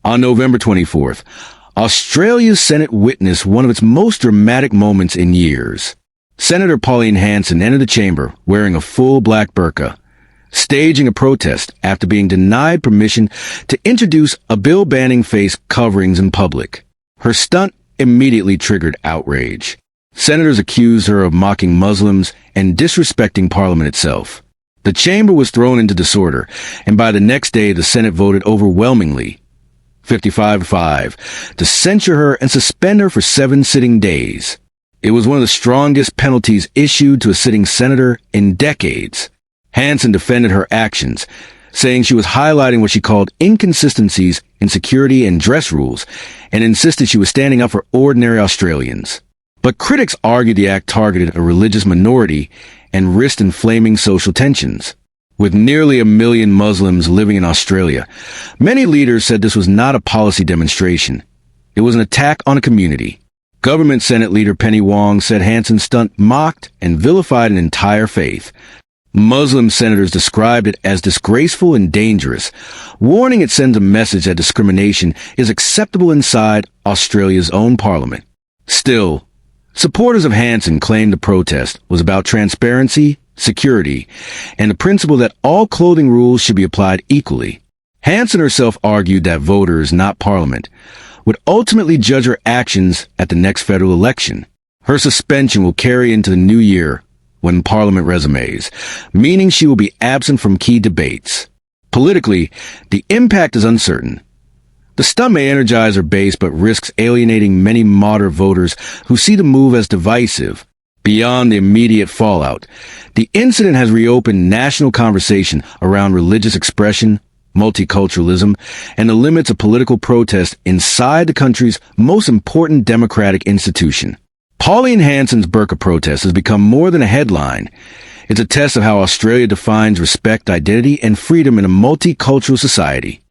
On November 24th, Australia's Senate witnessed one of its most dramatic moments in years. Senator Pauline Hanson entered the chamber wearing a full black burqa, staging a protest after being denied permission to introduce a bill banning face coverings in public. Her stunt immediately triggered outrage. Senators accused her of mocking Muslims and disrespecting Parliament itself. The chamber was thrown into disorder, and by the next day the Senate voted overwhelmingly, 55-5, to censure her and suspend her for 7 sitting days. It was one of the strongest penalties issued to a sitting senator in decades. Hanson defended her actions, saying she was highlighting what she called inconsistencies in security and dress rules, and insisted she was standing up for ordinary Australians. But critics argued the act targeted a religious minority and risked inflaming social tensions. With nearly 1 million Muslims living in Australia, many leaders said this was not a policy demonstration. It was an attack on a community. Government Senate leader Penny Wong said Hanson's stunt mocked and vilified an entire faith. Muslim senators described it as disgraceful and dangerous, warning it sends a message that discrimination is acceptable inside Australia's own parliament. Still, supporters of Hanson claimed the protest was about transparency, security, and the principle that all clothing rules should be applied equally. Hanson herself argued that voters, not Parliament, would ultimately judge her actions at the next federal election. Her suspension will carry into the new year when Parliament resumes, meaning she will be absent from key debates. Politically, the impact is uncertain. The stunt may energize her base but risks alienating many moderate voters who see the move as divisive. Beyond the immediate fallout, the incident has reopened national conversation around religious expression, multiculturalism, and the limits of political protest inside the country's most important democratic institution. Pauline Hanson's burqa protest has become more than a headline. It's a test of how Australia defines respect, identity, and freedom in a multicultural society.